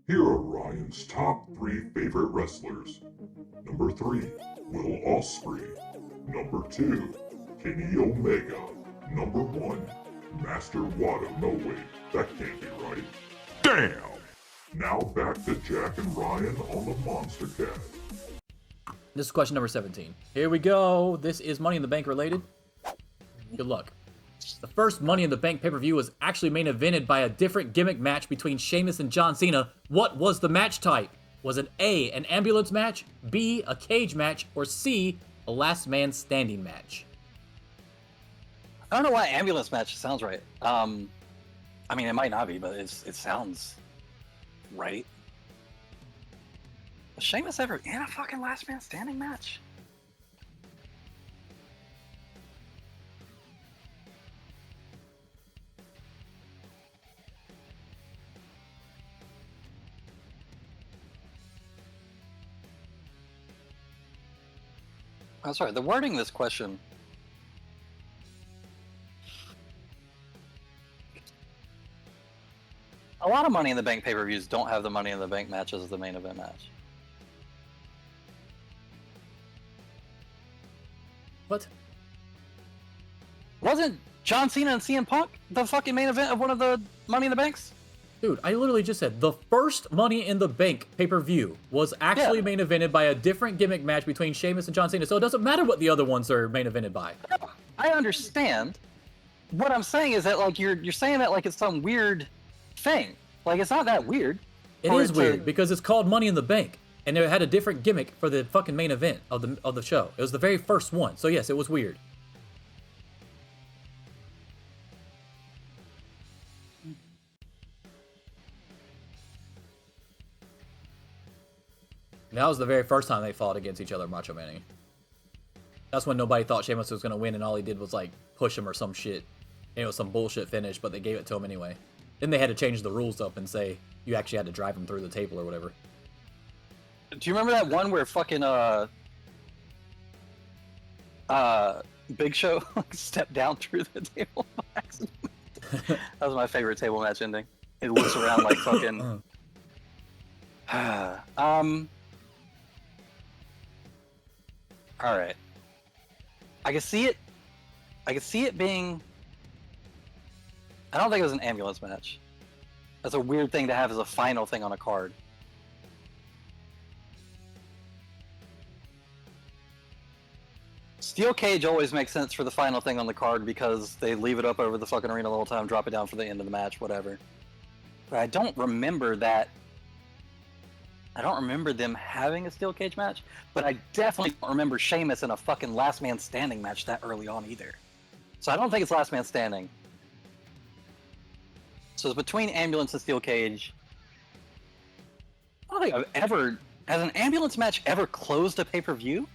Here are Ryan's top 3 favorite wrestlers. Number 3, Will Ospreay. Number 2, Kenny Omega. Number 1, Master Wada. No way, that can't be right. Damn! Now back to Jack and Ryan on the MonsterCast. This is question number 17. Here we go. This is Money in the Bank related. Good luck. The first Money in the Bank pay-per-view was actually main evented by a different gimmick match between Sheamus and John Cena. What was the match type? Was it A, an ambulance match, B, a cage match, or C, a last man standing match? I don't know why ambulance match sounds right. I mean, it might not be, but it sounds right. Was Sheamus ever in a fucking last man standing match? I'm sorry, the wording of this question. A lot of Money in the Bank pay-per-views don't have the Money in the Bank matches as the main event match. What? Wasn't John Cena and CM Punk the fucking main event of one of the Money in the Banks? Dude, I literally just said the first Money in the Bank pay-per-view was actually main evented by a different gimmick match between Sheamus and John Cena, so it doesn't matter what the other ones are main evented by. I understand. What I'm saying is that like you're saying that like it's some weird thing. Like it's not that weird. It is weird because it's called Money in the Bank, and it had a different gimmick for the fucking main event of the show. It was the very first one, so yes, it was weird. That was the very first time they fought against each other, Macho Man. That's when nobody thought Sheamus was gonna win, and all he did was like push him or some shit. And it was some bullshit finish, but they gave it to him anyway. Then they had to change the rules up and say you actually had to drive him through the table or whatever. Do you remember that one where fucking Big Show stepped down through the table by accident? That was my favorite table match ending. It looks around like fucking. All right. I can see it. I can see it being. I don't think it was an ambulance match. That's a weird thing to have as a final thing on a card. Steel cage always makes sense for the final thing on the card because they leave it up over the fucking arena the whole time, drop it down for the end of the match, whatever. But I don't remember that. I don't remember them having a steel cage match, but I definitely don't remember Sheamus in a fucking last man standing match that early on either. So I don't think it's last man standing. So it's between ambulance and steel cage. I don't think I've ever... Has an ambulance match ever closed a pay-per-view?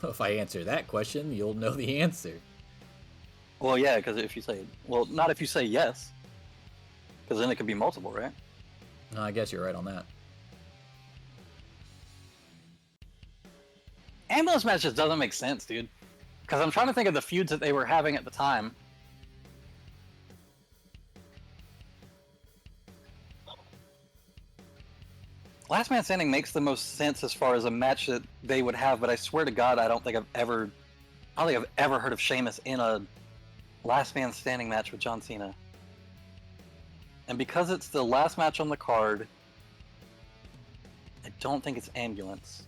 If I answer that question, you'll know the answer. Well, yeah, because if you say... Well, not if you say yes. Because then it could be multiple, right? No, I guess you're right on that. Ambulance match just doesn't make sense, dude. Because I'm trying to think of the feuds that they were having at the time. Last Man Standing makes the most sense as far as a match that they would have, but I swear to God, I don't think I've ever heard of Sheamus in a Last Man Standing match with John Cena. And because it's the last match on the card, I don't think it's ambulance.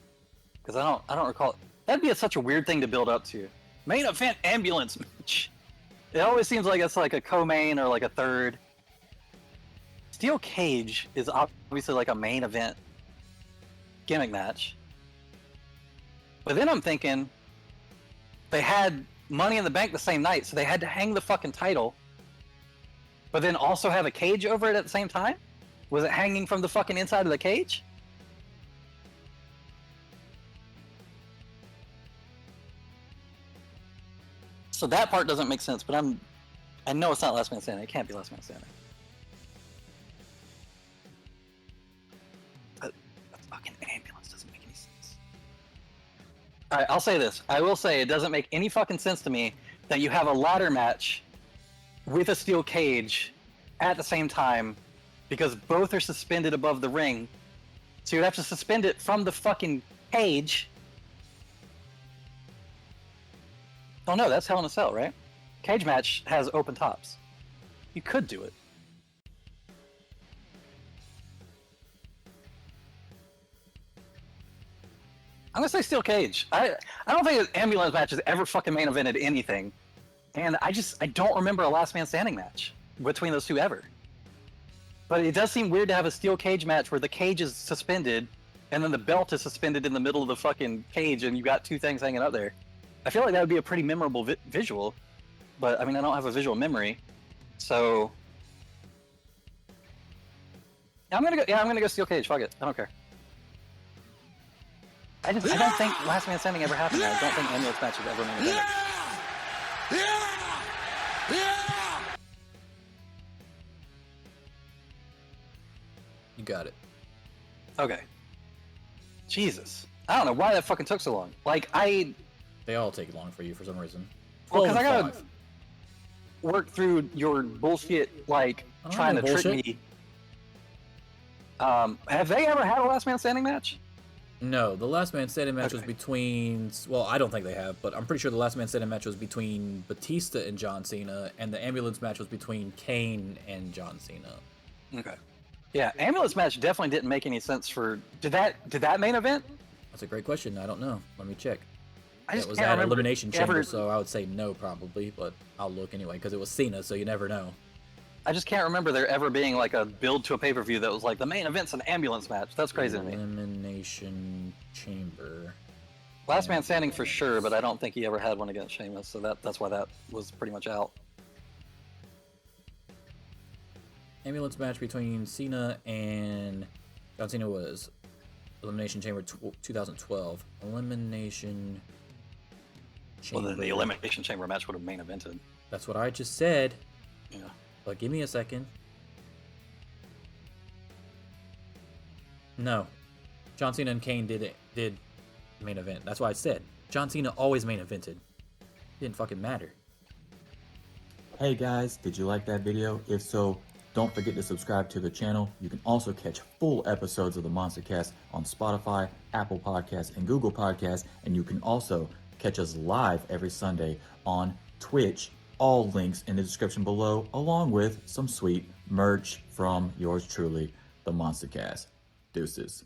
Because I don't recall. That'd be such a weird thing to build up to. Main event ambulance match. It always seems like it's like a co-main or like a third. Steel cage is obviously like a main event gimmick match. But then I'm thinking they had Money in the Bank the same night, so they had to hang the fucking title, but then also have a cage over it at the same time? Was it hanging from the fucking inside of the cage? So that part doesn't make sense, but I know it's not Last Man Standing. It can't be Last Man Standing. That fucking ambulance doesn't make any sense. Alright, I'll say this. I will say it doesn't make any fucking sense to me that you have a ladder match with a steel cage at the same time because both are suspended above the ring. So you'd have to suspend it from the fucking cage. Oh no, that's Hell in a Cell, right? Cage match has open tops. You could do it. I'm gonna say steel cage. I don't think an ambulance match has ever fucking main evented anything, and I don't remember a last man standing match between those two ever. But it does seem weird to have a steel cage match where the cage is suspended, and then the belt is suspended in the middle of the fucking cage, and you got two things hanging up there. I feel like that would be a pretty memorable visual, but I mean I don't have a visual memory, so I'm gonna go steel cage. Fuck it, I don't care. I don't think Last Man Standing ever happened. I don't think ambulance matches ever made it. You got it. Okay. Jesus. I don't know why that fucking took so long. Like, They all take long for you for some reason. Well, because I gotta 5. work through your bullshit, like, trying to trick me. Have they ever had a Last Man Standing match? No, the Last Man Standing match was between... Well, I don't think they have, but I'm pretty sure the Last Man Standing match was between Batista and John Cena, and the ambulance match was between Kane and John Cena. Okay. Yeah, ambulance match definitely didn't make any sense for... Did that main event? That's a great question. I don't know. Let me check. I just It was can't at remember Elimination Chamber, ever... so I would say no probably, but I'll look anyway, because it was Cena, so you never know. I just can't remember there ever being like a build to a pay-per-view that was like the main event's an ambulance match. That's crazy to me. Elimination Chamber. Last Man Standing for sure, but I don't think he ever had one against Sheamus, so that's why that was pretty much out. Ambulance match between Cena and John Cena was Elimination Chamber 2012. Elimination Chamber. Well, then the Elimination Chamber match would have main evented. That's what I just said. Yeah. But give me a second. No. John Cena and Kane did main event. That's why I said. John Cena always main evented. Didn't fucking matter. Hey guys, did you like that video? If so, don't forget to subscribe to the channel. You can also catch full episodes of the MonsterCast on Spotify, Apple Podcasts, and Google Podcasts. And you can also catch us live every Sunday on Twitch. All links in the description below, along with some sweet merch from yours truly, the MonsterCast. Deuces.